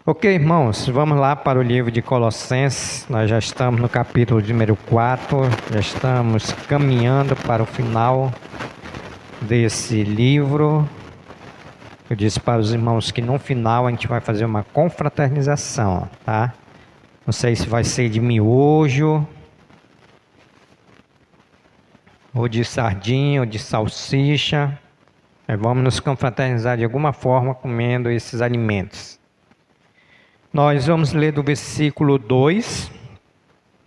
Ok, irmãos, vamos lá para o livro de Colossenses. Nós já estamos no capítulo número 4, já estamos caminhando para o final desse livro. Eu disse para os irmãos que no final a gente vai fazer uma confraternização, tá? Não sei se vai ser de miojo, ou de sardinha, ou de salsicha. Mas vamos nos confraternizar de alguma forma comendo esses alimentos. Nós vamos ler do versículo 2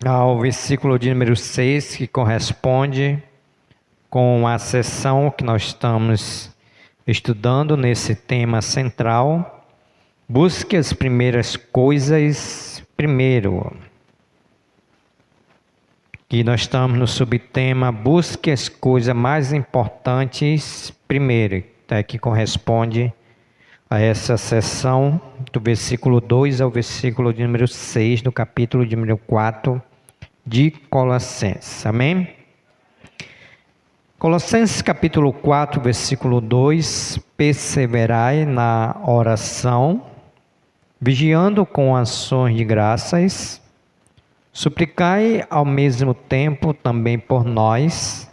ao versículo de número 6, que corresponde com a sessão que nós estamos estudando nesse tema central. Busque as primeiras coisas primeiro. Que nós estamos no subtema Busque as coisas mais importantes primeiro, que corresponde a essa sessão do versículo 2 ao versículo de número 6 do capítulo de número 4 de Colossenses. Amém? Colossenses capítulo 4, versículo 2: Perseverai na oração, vigiando com ações de graças, suplicai ao mesmo tempo também por nós,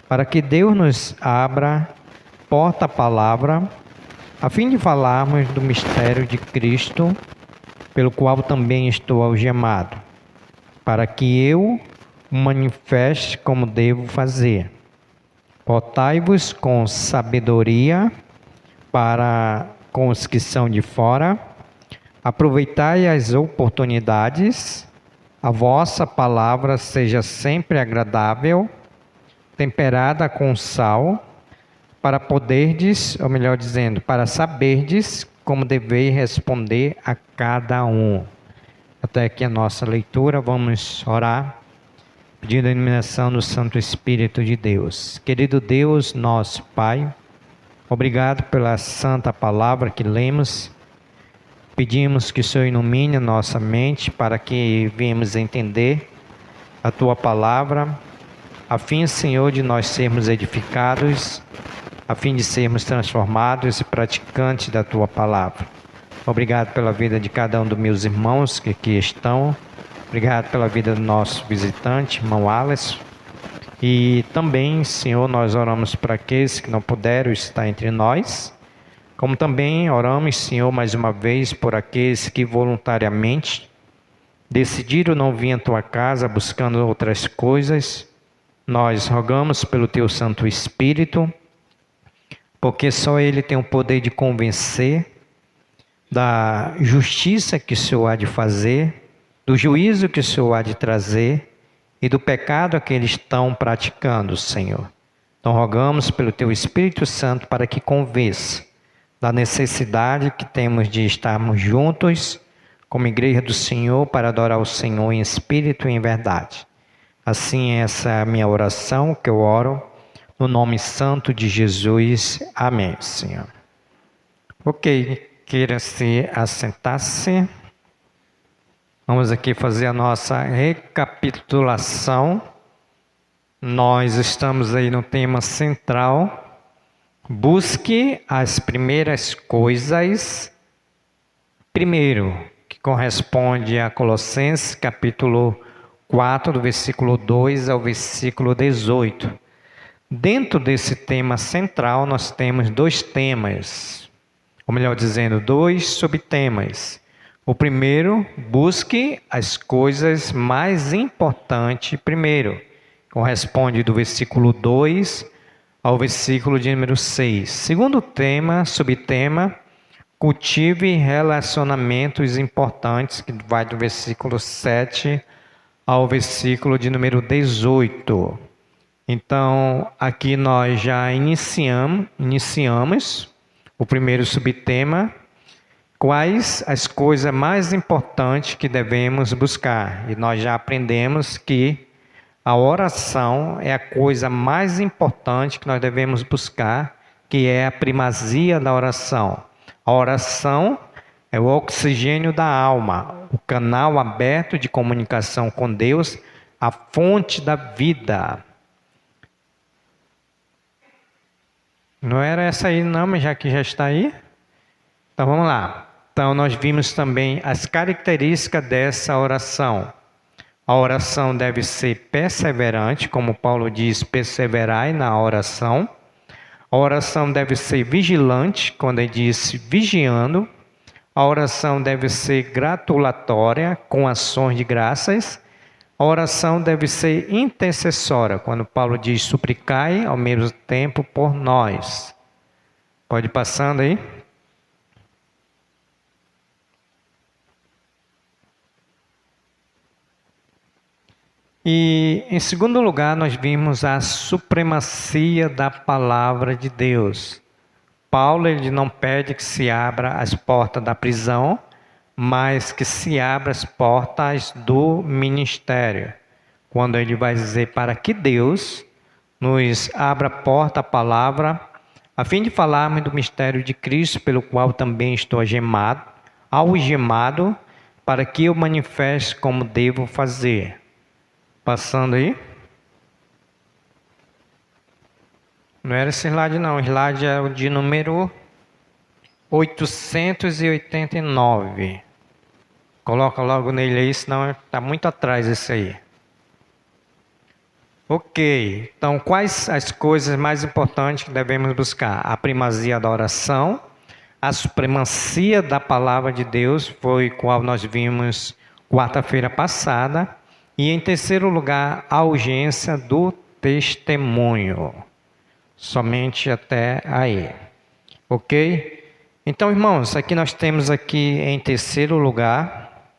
para que Deus nos abra porta-palavra, a fim de falarmos do mistério de Cristo, pelo qual também estou algemado, para que eu o manifeste como devo fazer. Portai-vos com sabedoria para com os que são de fora, aproveitai as oportunidades, a vossa palavra seja sempre agradável, temperada com sal, para poderdes, ou melhor dizendo, para saberdes como deveis responder a cada um. Até aqui a nossa leitura, vamos orar, pedindo a iluminação do Santo Espírito de Deus. Querido Deus, nosso Pai, obrigado pela santa palavra que lemos. Pedimos que o Senhor ilumine a nossa mente para que venhamos entender a Tua palavra, a fim, Senhor, de nós sermos edificados, a fim de sermos transformados e praticantes da Tua palavra. Obrigado pela vida de cada um dos meus irmãos que aqui estão. Obrigado pela vida do nosso visitante, irmão Alisson. E também, Senhor, nós oramos para aqueles que não puderam estar entre nós. Como também oramos, Senhor, mais uma vez por aqueles que voluntariamente decidiram não vir à Tua casa buscando outras coisas. Nós rogamos pelo Teu Santo Espírito, porque só Ele tem o poder de convencer da justiça que o Senhor há de fazer, do juízo que o Senhor há de trazer e do pecado que eles estão praticando, Senhor. Então rogamos pelo Teu Espírito Santo para que convença da necessidade que temos de estarmos juntos como igreja do Senhor para adorar o Senhor em espírito e em verdade. Assim, essa é a minha oração que eu oro no nome santo de Jesus. Amém, Senhor. Ok, queira-se assentar-se. Vamos aqui fazer a nossa recapitulação. Nós estamos aí no tema central. Busque as primeiras coisas primeiro, que corresponde a Colossenses capítulo 4, do versículo 2 ao versículo 18. Dentro desse tema central, nós temos dois temas, ou melhor dizendo, dois subtemas. O primeiro, busque as coisas mais importantes primeiro. Corresponde do versículo 2 ao versículo de número 6. Segundo tema, subtema, cultive relacionamentos importantes, que vai do versículo 7 ao versículo de número 18. Então, aqui nós já iniciamos o primeiro subtema. Quais as coisas mais importantes que devemos buscar? E nós já aprendemos que a oração é a coisa mais importante que nós devemos buscar, que é a primazia da oração. A oração é o oxigênio da alma, o canal aberto de comunicação com Deus, a fonte da vida. Não era essa aí não, mas já que já está aí. Então vamos lá. Então, nós vimos também as características dessa oração. A oração deve ser perseverante, como Paulo diz, perseverai na oração. A oração deve ser vigilante, quando ele diz vigiando. A oração deve ser gratulatória, com ações de graças. A oração deve ser intercessória, quando Paulo diz suplicai ao mesmo tempo por nós. Pode ir passando aí. E, em segundo lugar, nós vimos a supremacia da palavra de Deus. Paulo ele não pede que se abra as portas da prisão, mas que se abra as portas do ministério. Quando ele vai dizer para que Deus nos abra a porta, a palavra, a fim de falarmos do mistério de Cristo, pelo qual também estou algemado, para que eu manifeste como devo fazer. Passando aí. Não era esse slide não, o slide é o de número 889. Coloca logo nele aí, senão está muito atrás esse aí. Ok, então quais as coisas mais importantes que devemos buscar? A primazia da oração, a supremacia da palavra de Deus, foi qual nós vimos quarta-feira passada, e em terceiro lugar, a urgência do testemunho. Somente até aí. Ok? Então, irmãos, aqui nós temos aqui em terceiro lugar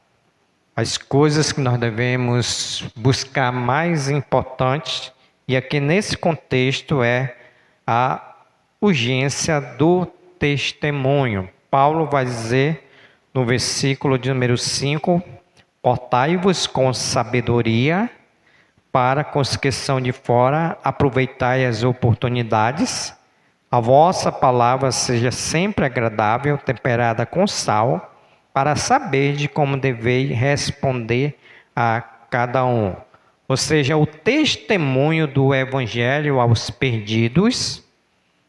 as coisas que nós devemos buscar mais importantes, e aqui nesse contexto é a urgência do testemunho. Paulo vai dizer no versículo de número 5, portai-vos com sabedoria, para com os que são de fora, aproveitai as oportunidades. A vossa palavra seja sempre agradável, temperada com sal, para saber de como deveis responder a cada um. Ou seja, o testemunho do Evangelho aos perdidos.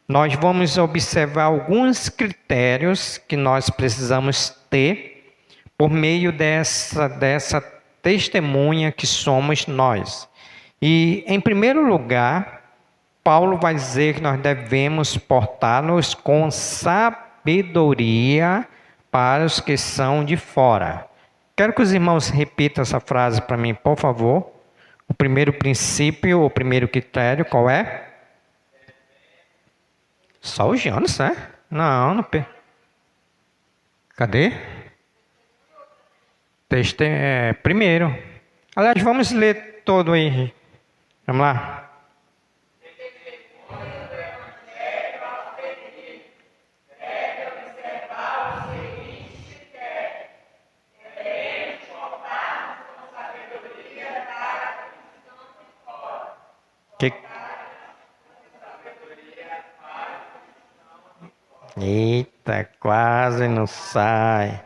Nós vamos observar alguns critérios que nós precisamos ter por meio dessa testemunha que somos nós. E, em primeiro lugar, Paulo vai dizer que nós devemos portar-nos com sabedoria para os que são de fora. Quero que os irmãos repitam essa frase para mim, por favor. O primeiro princípio, o primeiro critério, qual é? Só o Jonas, né? Não. Cadê? Primeiro. Aliás, vamos ler todo aí. Vamos lá. Eita, quase não sai.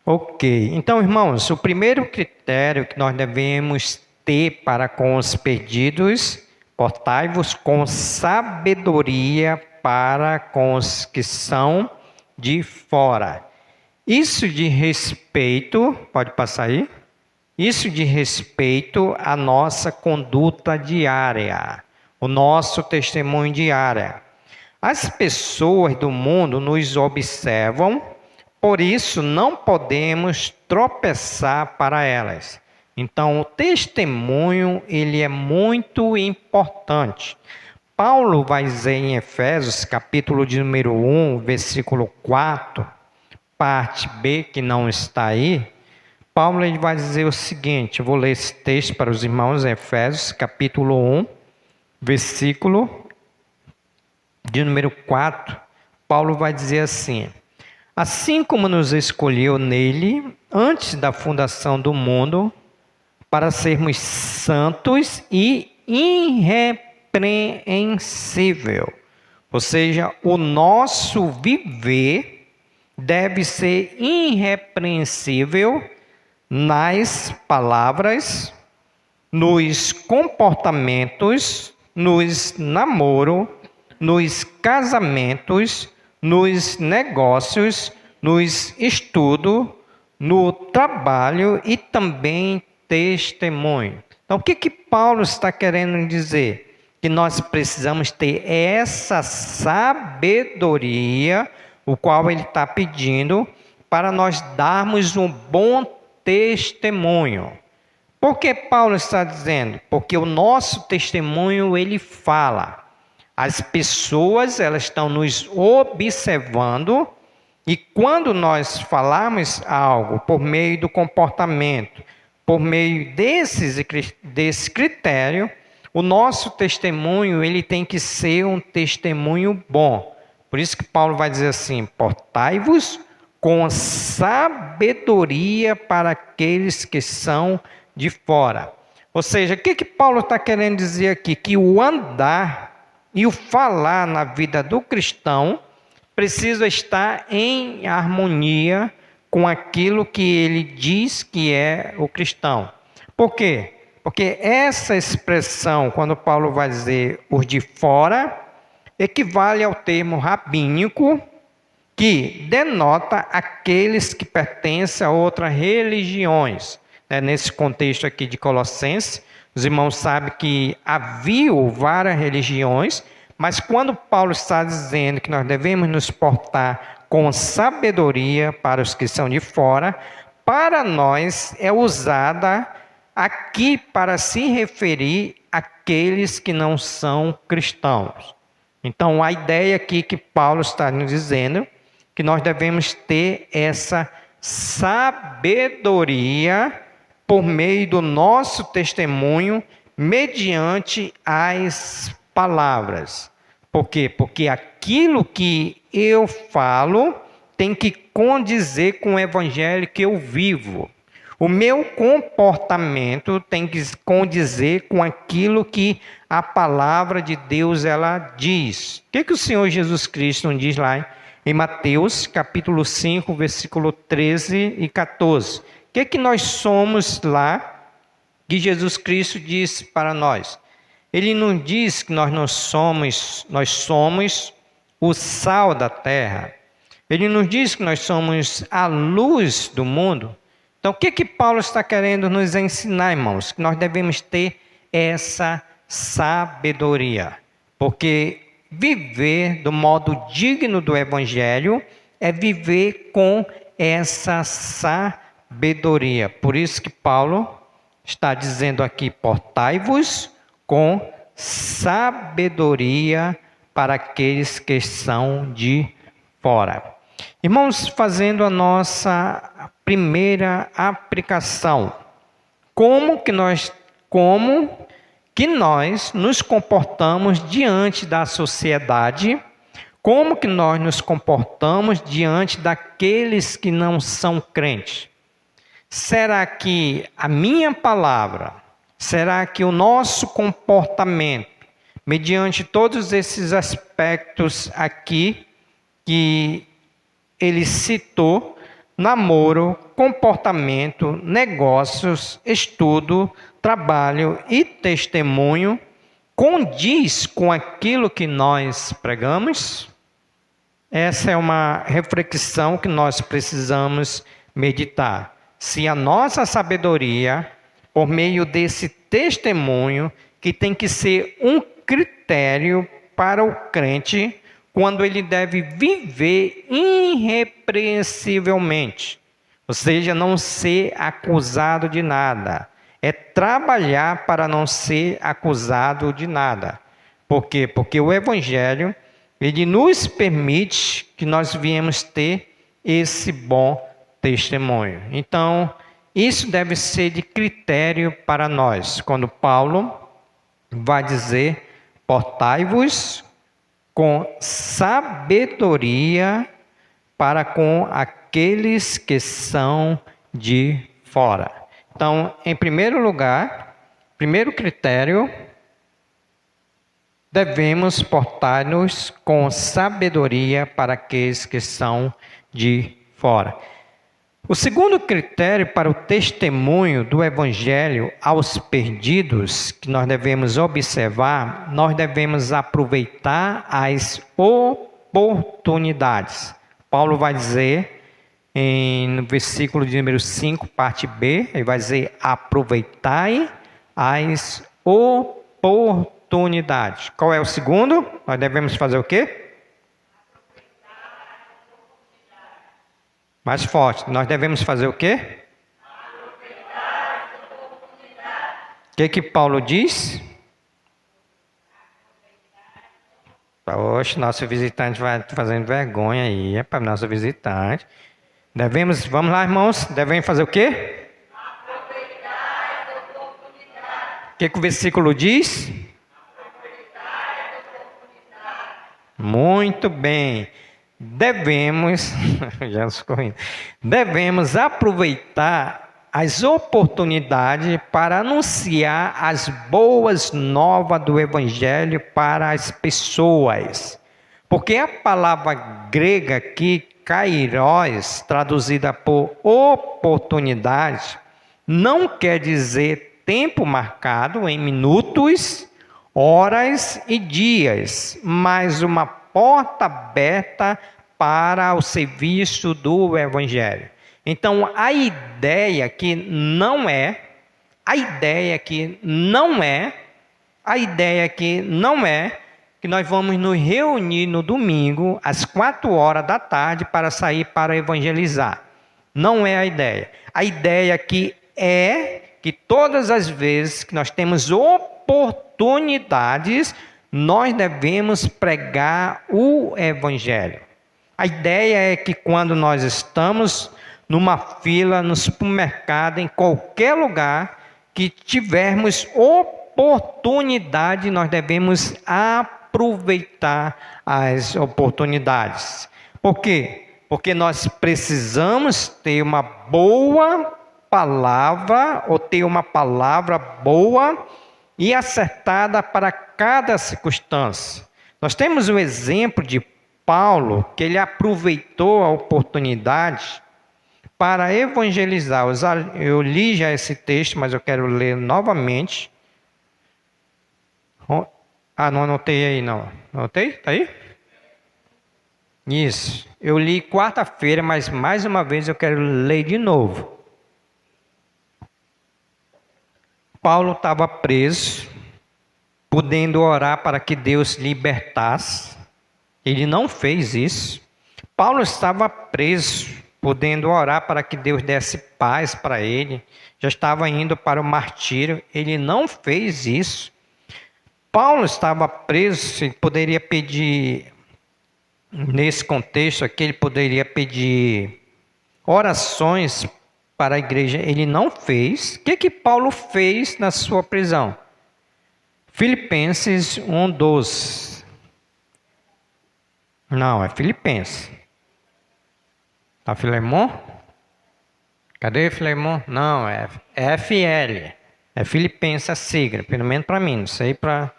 Ok, então irmãos, o primeiro critério que nós devemos ter para com os perdidos, portai-vos com sabedoria para com os que são de fora. Isso de respeito, pode passar aí? Isso de respeito à nossa conduta diária, o nosso testemunho diário. As pessoas do mundo nos observam, por isso não podemos tropeçar para elas. Então, o testemunho, ele é muito importante. Paulo vai dizer em Efésios, capítulo de número 1, versículo 4, parte B, que não está aí. Paulo ele vai dizer o seguinte, eu vou ler esse texto para os irmãos, Efésios, capítulo 1, versículo de número 4, Paulo vai dizer assim: assim como nos escolheu nele, antes da fundação do mundo, para sermos santos e irrepreensível. Ou seja, o nosso viver deve ser irrepreensível nas palavras, nos comportamentos, nos namoros, nos casamentos, nos negócios, nos estudos, no trabalho e também testemunho. Então, o que Paulo está querendo dizer? Que nós precisamos ter essa sabedoria, o qual ele está pedindo, para nós darmos um bom testemunho. Por que Paulo está dizendo? Porque o nosso testemunho, ele fala. As pessoas, elas estão nos observando, e quando nós falarmos algo por meio do comportamento, por meio desse critério, o nosso testemunho, ele tem que ser um testemunho bom. Por isso que Paulo vai dizer assim: portai-vos com sabedoria para aqueles que são de fora. Ou seja, o que Paulo está querendo dizer aqui? Que o andar e o falar na vida do cristão precisa estar em harmonia com aquilo que ele diz que é o cristão. Por quê? Porque essa expressão, quando Paulo vai dizer os de fora, equivale ao termo rabínico, que denota aqueles que pertencem a outras religiões. Nesse contexto aqui de Colossenses, os irmãos sabem que havia várias religiões, mas quando Paulo está dizendo que nós devemos nos portar com sabedoria para os que são de fora, para nós é usada aqui para se referir àqueles que não são cristãos. Então, a ideia aqui que Paulo está nos dizendo, que nós devemos ter essa sabedoria por meio do nosso testemunho, mediante as palavras. Por quê? Porque aquilo que eu falo tem que condizer com o evangelho que eu vivo. O meu comportamento tem que condizer com aquilo que a palavra de Deus ela diz. O que o Senhor Jesus Cristo diz lá em Mateus, capítulo 5, versículo 13 e 14? O que nós somos lá que Jesus Cristo diz para nós? Ele não diz que nós somos o sal da terra. Ele nos diz que nós somos a luz do mundo. Então, o que Paulo está querendo nos ensinar, irmãos? Que nós devemos ter essa sabedoria. Porque viver do modo digno do Evangelho é viver com essa sabedoria. Por isso que Paulo está dizendo aqui: portai-vos com sabedoria para aqueles que são de fora. Irmãos, fazendo a nossa primeira aplicação, como que nós nos comportamos diante da sociedade, como que nós nos comportamos diante daqueles que não são crentes? Será que a minha palavra, será que o nosso comportamento, mediante todos esses aspectos aqui que ele citou, namoro, comportamento, negócios, estudo, trabalho e testemunho, condiz com aquilo que nós pregamos? Essa é uma reflexão que nós precisamos meditar. Se a nossa sabedoria, por meio desse testemunho, que tem que ser um critério para o crente, quando ele deve viver irrepreensivelmente, ou seja, não ser acusado de nada, é trabalhar para não ser acusado de nada. Por quê? Porque o Evangelho, ele nos permite que nós viemos ter esse bom testemunho. Então, isso deve ser de critério para nós. Quando Paulo vai dizer: portai-vos com sabedoria para com aqueles que são de fora. Então, em primeiro lugar, primeiro critério, devemos portar-nos com sabedoria para aqueles que são de fora. O segundo critério para o testemunho do Evangelho aos perdidos, que nós devemos observar, nós devemos aproveitar as oportunidades. Paulo vai dizer no versículo de número 5, parte B, ele vai dizer: aproveitai as oportunidades. Qual é o segundo? Nós devemos fazer o quê? Mais forte. Nós devemos fazer o quê? O que Paulo diz? Oxe, nosso visitante vai fazendo vergonha aí, é para nosso visitante. Devemos, vamos lá, irmãos, devemos fazer o quê? Aproveitar as oportunidades. O que o versículo diz? Aproveitar as oportunidades. Muito bem. Devemos aproveitar as oportunidades para anunciar as boas novas do Evangelho para as pessoas. Porque a palavra grega aqui, kairos, traduzida por oportunidade, não quer dizer tempo marcado em minutos, horas e dias, mas uma porta aberta para o serviço do Evangelho. Então, a ideia que não é que nós vamos nos reunir no domingo, às 4 horas da tarde, para sair para evangelizar. Não é a ideia. A ideia aqui é que todas as vezes que nós temos oportunidades, nós devemos pregar o Evangelho. A ideia é que quando nós estamos numa fila, no supermercado, em qualquer lugar que tivermos oportunidade, nós devemos aproveitar as oportunidades. Por quê? Porque nós precisamos ter uma boa palavra, ou ter uma palavra boa e acertada para cada circunstância. Nós temos o exemplo de Paulo, que ele aproveitou a oportunidade para evangelizar. Eu li já esse texto, mas eu quero ler novamente. Não anotei aí não. Anotei? Está aí? Isso. Eu li quarta-feira, mas mais uma vez eu quero ler de novo. Paulo estava preso, podendo orar para que Deus libertasse. Ele não fez isso. Paulo estava preso, podendo orar para que Deus desse paz para ele. Já estava indo para o martírio. Ele não fez isso. Paulo estava preso, ele poderia pedir, nesse contexto aqui, ele poderia pedir orações para a igreja. Ele não fez. O que Paulo fez na sua prisão? Filipenses 1:12. Não, é Filipenses. Tá, Filemon? Cadê Filemon? Não, é FL. É Filipenses a sigla, pelo menos para mim, não sei para...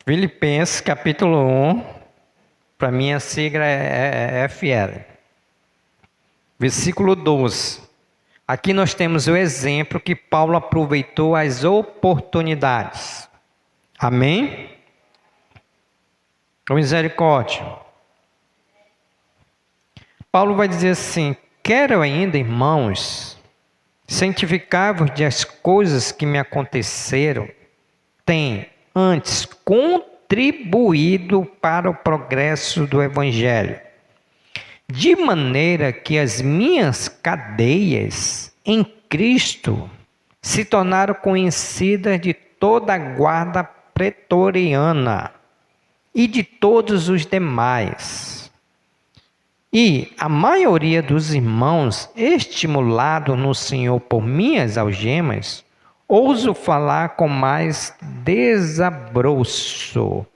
Filipenses capítulo 1, para mim a sigla é FL. Versículo 12. Aqui nós temos o exemplo que Paulo aproveitou as oportunidades. Amém? Com misericórdia. Paulo vai dizer assim: quero ainda, irmãos, cientificar-vos das coisas que me aconteceram, tem antes contribuído para o progresso do Evangelho, de maneira que as minhas cadeias em Cristo se tornaram conhecidas de toda a guarda pretoriana e de todos os demais. E a maioria dos irmãos, estimulado no Senhor por minhas algemas, ouso falar com mais desabroço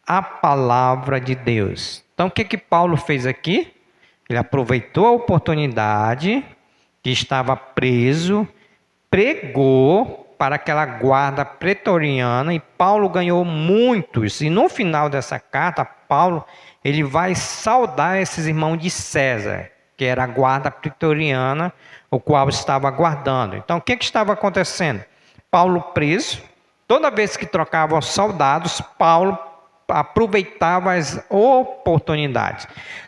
a palavra de Deus. Então, o que Paulo fez aqui? Ele aproveitou a oportunidade que estava preso, pregou para aquela guarda pretoriana, e Paulo ganhou muitos. E no final dessa carta, Paulo ele vai saudar esses irmãos de César, que era a guarda pretoriana, o qual estava guardando. Então, o que estava acontecendo? Paulo preso, toda vez que trocavam soldados, Paulo aproveitava as oportunidades.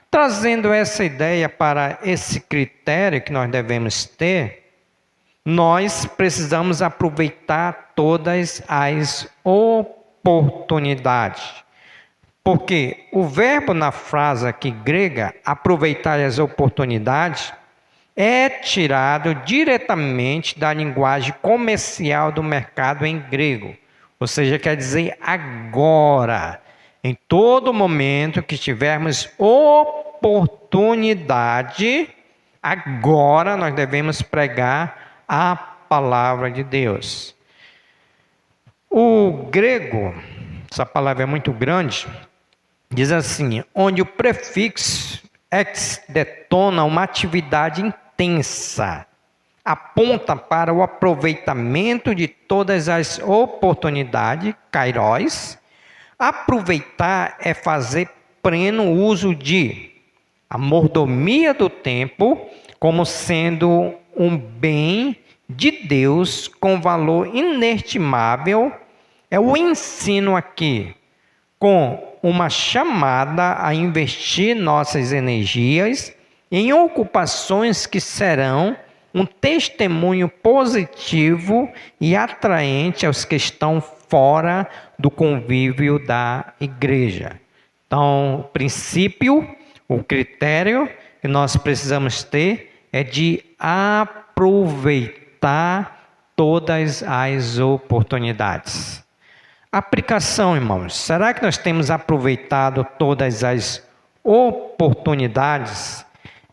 Trazendo essa ideia para esse critério que nós devemos ter, nós precisamos aproveitar todas as oportunidades. Porque o verbo na frase aqui grega, aproveitar as oportunidades, é tirado diretamente da linguagem comercial do mercado em grego. Ou seja, quer dizer agora. Em todo momento que tivermos oportunidade, agora nós devemos pregar a palavra de Deus. O grego, essa palavra é muito grande, diz assim, onde o prefixo ex detona uma atividade intensa, aponta para o aproveitamento de todas as oportunidades, kairos. Aproveitar é fazer pleno uso de a mordomia do tempo como sendo um bem de Deus com valor inestimável. É o ensino aqui, com uma chamada a investir nossas energias em ocupações que serão um testemunho positivo e atraente aos que estão fora do convívio da igreja. Então, o princípio, o critério que nós precisamos ter é de aproveitar todas as oportunidades. Aplicação, irmãos. Será que nós temos aproveitado todas as oportunidades?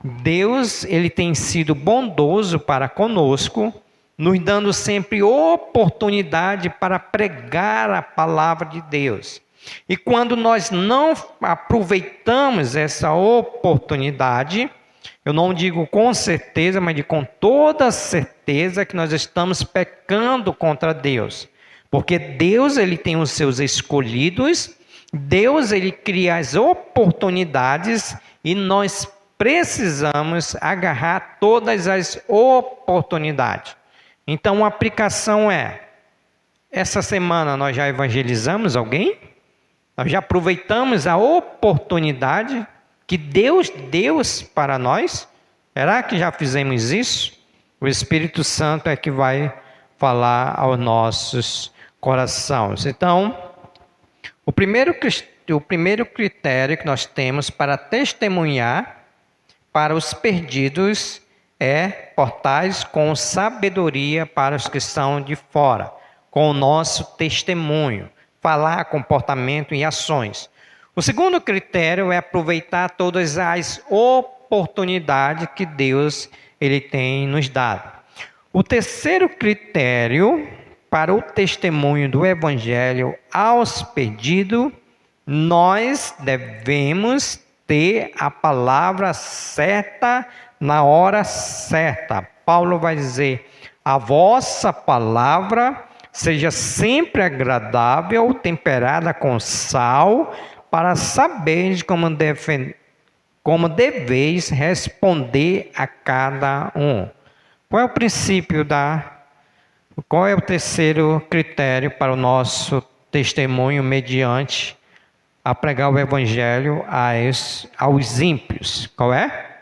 Deus, ele tem sido bondoso para conosco, nos dando sempre oportunidade para pregar a palavra de Deus. E quando nós não aproveitamos essa oportunidade, eu não digo com certeza, mas com toda certeza que nós estamos pecando contra Deus. Porque Deus, ele tem os seus escolhidos, Deus, ele cria as oportunidades e nós precisamos agarrar todas as oportunidades. Então, a aplicação é, essa semana nós já evangelizamos alguém? Nós já aproveitamos a oportunidade que Deus deu para nós? Será que já fizemos isso? O Espírito Santo é que vai falar aos nossos corações. Então, o primeiro critério que nós temos para testemunhar para os perdidos é portais com sabedoria para os que estão de fora, com o nosso testemunho, falar, comportamento e ações. O segundo critério é aproveitar todas as oportunidades que Deus ele tem nos dado. O terceiro critério para o testemunho do Evangelho aos perdidos, nós devemos ter a palavra certa na hora certa. Paulo vai dizer, a vossa palavra seja sempre agradável, temperada com sal, para saberes como deveis responder a cada um. Qual é o terceiro critério para o nosso testemunho mediante a pregar o Evangelho aos ímpios? Qual é?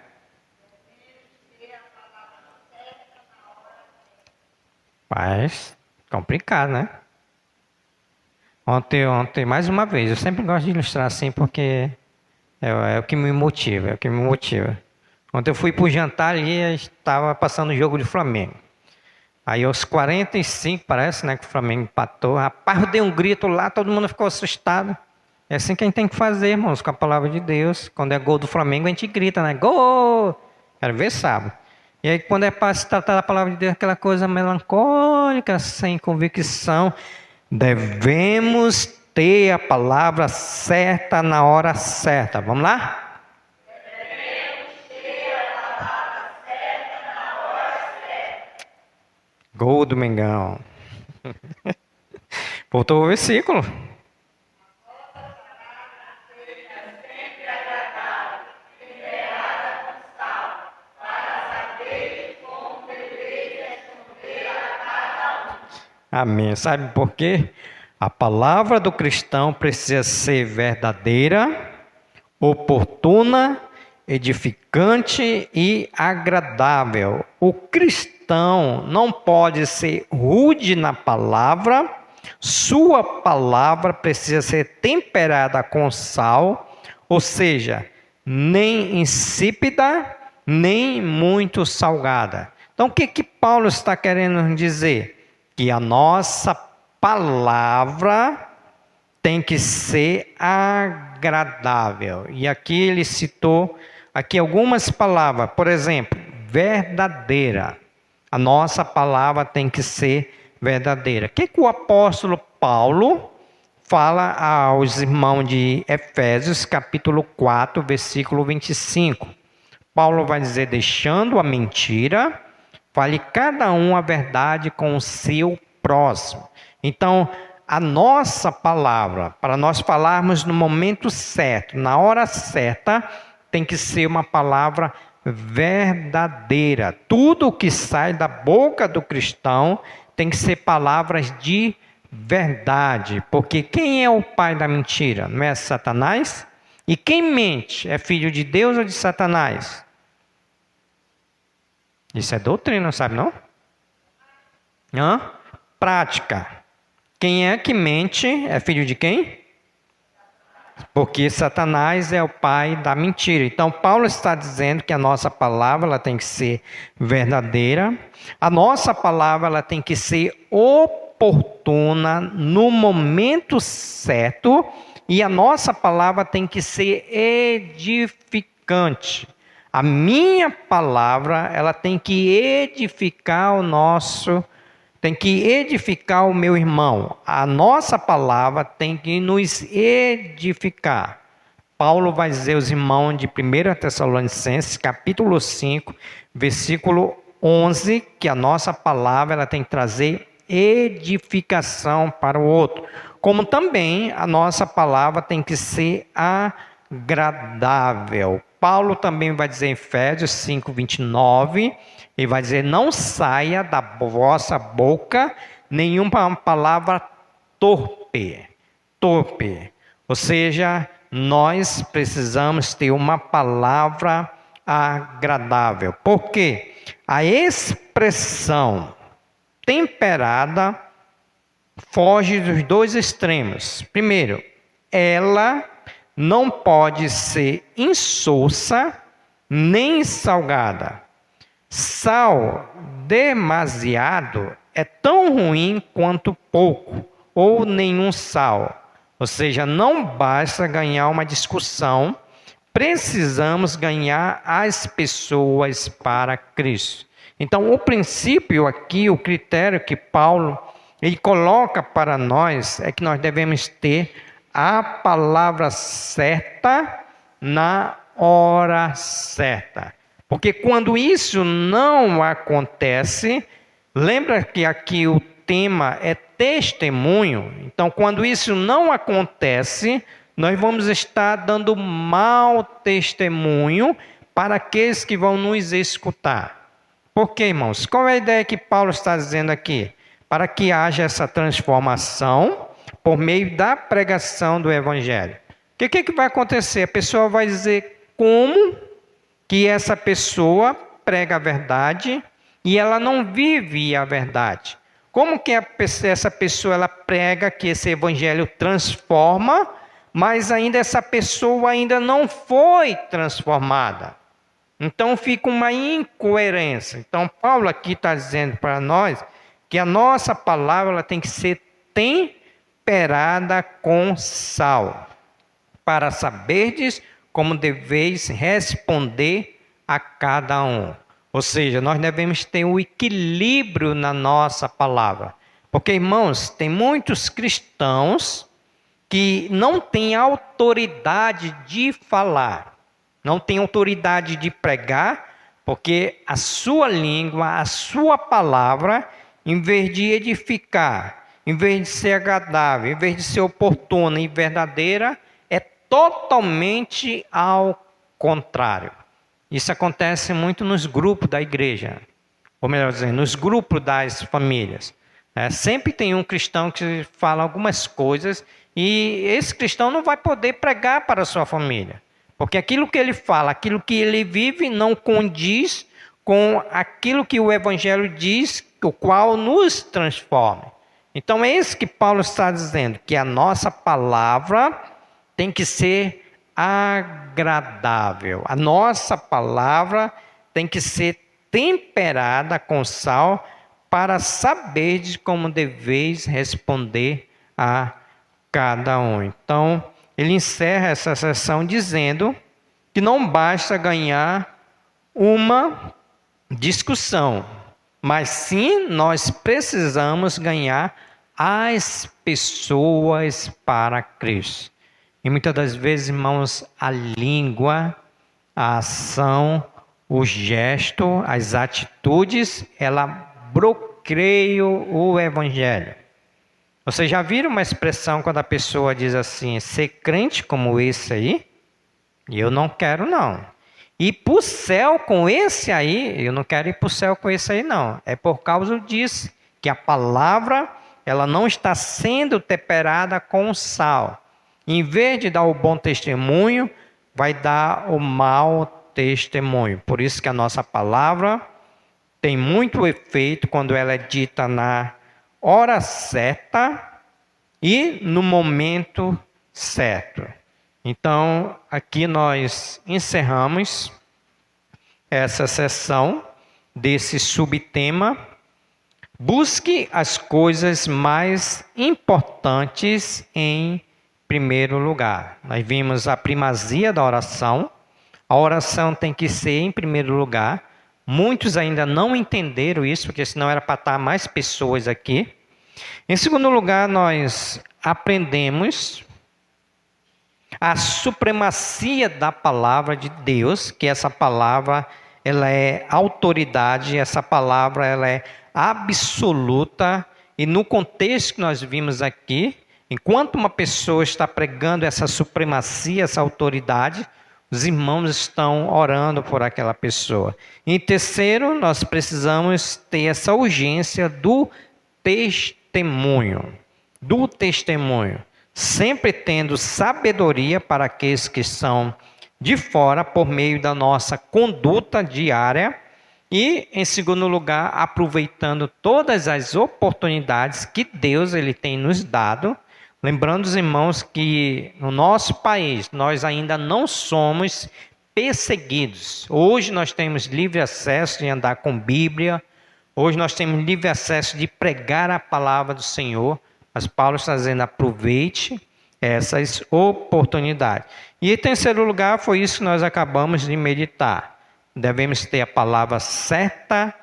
Mas, complicado, né? Ontem, mais uma vez, eu sempre gosto de ilustrar assim porque é o que me motiva, Ontem eu fui para o jantar e estava passando o jogo do Flamengo. Aí aos 45, parece, né, que o Flamengo empatou. Rapaz, eu dei um grito lá, todo mundo ficou assustado. É assim que a gente tem que fazer, irmãos, com a palavra de Deus. Quando é gol do Flamengo, a gente grita, né? Gol! Quero ver sábado. E aí, quando é para se tratar da palavra de Deus, aquela coisa melancólica, sem convicção, devemos ter a palavra certa na hora certa. Vamos lá? Devemos ter a palavra certa na hora certa. Gol do Mengão. Voltou o versículo. Amém. Sabe por quê? A palavra do cristão precisa ser verdadeira, oportuna, edificante e agradável. O cristão não pode ser rude na palavra, sua palavra precisa ser temperada com sal, ou seja, nem insípida, nem muito salgada. Então, o que Paulo está querendo dizer? Que a nossa palavra tem que ser agradável. E aqui ele citou aqui algumas palavras. Por exemplo, verdadeira. A nossa palavra tem que ser verdadeira. O que o apóstolo Paulo fala aos irmãos de Efésios, capítulo 4, versículo 25? Paulo vai dizer, deixando a mentira, fale cada um a verdade com o seu próximo. Então, a nossa palavra, para nós falarmos no momento certo, na hora certa, tem que ser uma palavra verdadeira. Tudo o que sai da boca do cristão tem que ser palavras de verdade. Porque quem é o pai da mentira? Não é Satanás? E quem mente? É filho de Deus ou de Satanás? Isso é doutrina, sabe não? Prática. Quem é que mente é filho de quem? Porque Satanás é o pai da mentira. Então, Paulo está dizendo que a nossa palavra ela tem que ser verdadeira. A nossa palavra ela tem que ser oportuna no momento certo. E a nossa palavra tem que ser edificante. A minha palavra ela tem que edificar tem que edificar o meu irmão. A nossa palavra tem que nos edificar. Paulo vai dizer aos irmãos de 1 Tessalonicenses, capítulo 5, versículo 11, que a nossa palavra ela tem que trazer edificação para o outro. Como também a nossa palavra tem que ser agradável. Paulo também vai dizer em Efésios 5, 29, ele vai dizer, não saia da vossa boca nenhuma palavra torpe. Ou seja, nós precisamos ter uma palavra agradável. Por quê? A expressão temperada foge dos dois extremos. Primeiro, ela não pode ser insossa nem salgada. Sal demasiado é tão ruim quanto pouco ou nenhum sal. Ou seja, não basta ganhar uma discussão, precisamos ganhar as pessoas para Cristo. Então, o princípio aqui, o critério que Paulo ele coloca para nós é que nós devemos ter a palavra certa na hora certa. Porque quando isso não acontece, lembra que aqui o tema é testemunho? Então, quando isso não acontece, nós vamos estar dando mau testemunho para aqueles que vão nos escutar. Por quê, irmãos? Qual é a ideia que Paulo está dizendo aqui? Para que haja essa transformação por meio da pregação do Evangelho. O que vai acontecer? A pessoa vai dizer como que essa pessoa prega a verdade e ela não vive a verdade. Como que essa pessoa ela prega que esse evangelho transforma, mas ainda essa pessoa ainda não foi transformada. Então fica uma incoerência. Então Paulo aqui está dizendo para nós que a nossa palavra ela tem que ser temperada com sal, para saberdes como deveis responder a cada um. Ou seja, nós devemos ter um equilíbrio na nossa palavra. Porque, irmãos, tem muitos cristãos que não têm autoridade de falar, não têm autoridade de pregar, porque a sua língua, a sua palavra, em vez de edificar, em vez de ser agradável, em vez de ser oportuna e verdadeira, é totalmente ao contrário. Isso acontece muito nos grupos da igreja, ou melhor dizendo, nos grupos das famílias. Sempre tem um cristão que fala algumas coisas e esse cristão não vai poder pregar para a sua família. Porque aquilo que ele fala, aquilo que ele vive não condiz com aquilo que o Evangelho diz, o qual nos transforma. Então é isso que Paulo está dizendo, que a nossa palavra tem que ser agradável. A nossa palavra tem que ser temperada com sal, para saberdes como deveis responder a cada um. Então, ele encerra essa sessão dizendo que não basta ganhar uma discussão, mas sim nós precisamos ganhar as pessoas para Cristo. E muitas das vezes, irmãos, a língua, a ação, o gesto, as atitudes, ela bloqueia o Evangelho. Vocês já viram uma expressão quando a pessoa diz assim, ser crente como esse aí? Eu não quero não. Ir para o céu com esse aí, eu não quero ir para o céu com esse aí não. É por causa disso que a palavra, ela não está sendo temperada com sal. Em vez de dar o bom testemunho, vai dar o mau testemunho. Por isso que a nossa palavra tem muito efeito quando ela é dita na hora certa e no momento certo. Então, aqui nós encerramos essa sessão desse subtema. Busque as coisas mais importantes em primeiro lugar. Nós vimos a primazia da oração. A oração tem que ser em primeiro lugar. Muitos ainda não entenderam isso, porque senão era para estar mais pessoas aqui. Em segundo lugar, nós aprendemos a supremacia da palavra de Deus, que essa palavra ela é autoridade, essa palavra ela é absoluta, e no contexto que nós vimos aqui, enquanto uma pessoa está pregando essa supremacia, essa autoridade, os irmãos estão orando por aquela pessoa. Em terceiro, nós precisamos ter essa urgência do testemunho. Do testemunho. Sempre tendo sabedoria para aqueles que são de fora, por meio da nossa conduta diária. E, em segundo lugar, aproveitando todas as oportunidades que Deus ele tem nos dado. Lembrando os irmãos que no nosso país nós ainda não somos perseguidos. Hoje nós temos livre acesso de andar com Bíblia. Hoje nós temos livre acesso de pregar a palavra do Senhor. Mas Paulo está dizendo, aproveite essas oportunidades. E em terceiro lugar, foi isso que nós acabamos de meditar. Devemos ter a palavra certa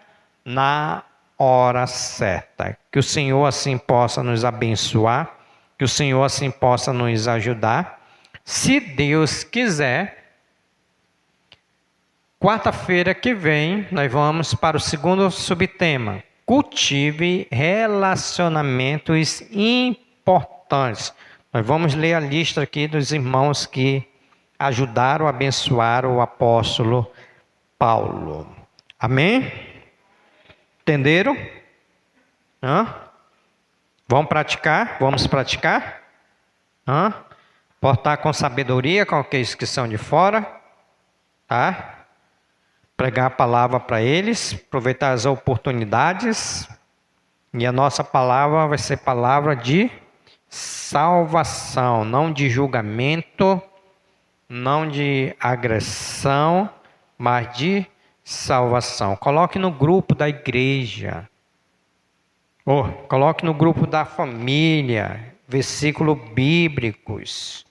na hora certa. Que o Senhor assim possa nos abençoar. Que o Senhor assim possa nos ajudar. Se Deus quiser, quarta-feira que vem, nós vamos para o segundo subtema. Cultive relacionamentos importantes. Nós vamos ler a lista aqui dos irmãos que ajudaram a abençoar o apóstolo Paulo. Amém? Entenderam? Vamos praticar? Vamos praticar? Portar com sabedoria com aqueles que são de fora. Tá? Pregar a palavra para eles. Aproveitar as oportunidades. E a nossa palavra vai ser palavra de salvação. Não de julgamento. Não de agressão. Mas de salvação. Coloque no grupo da igreja. Coloque no grupo da família, versículos bíblicos.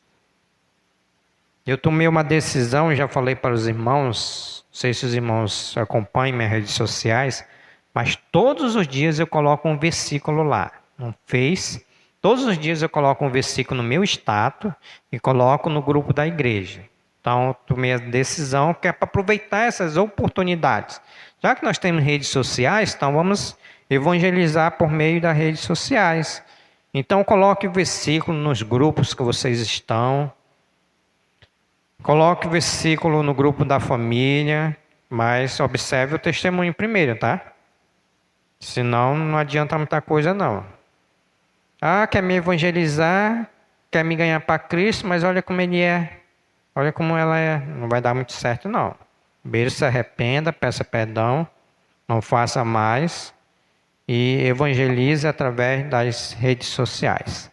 Eu tomei uma decisão, já falei para os irmãos, não sei se os irmãos acompanham minhas redes sociais, mas todos os dias eu coloco um versículo lá, no Face. Todos os dias eu coloco um versículo no meu status e coloco no grupo da igreja. Então, tomei a decisão que é para aproveitar essas oportunidades. Já que nós temos redes sociais, então vamos evangelizar por meio das redes sociais. Então, coloque o versículo nos grupos que vocês estão. Coloque o versículo no grupo da família, mas observe o testemunho primeiro, tá? Senão não adianta muita coisa não. Ah, quer me evangelizar, quer me ganhar para Cristo, mas olha como ele é. Olha como ela é. Não vai dar muito certo não. Primeiro se arrependa, peça perdão, não faça mais e evangelize através das redes sociais.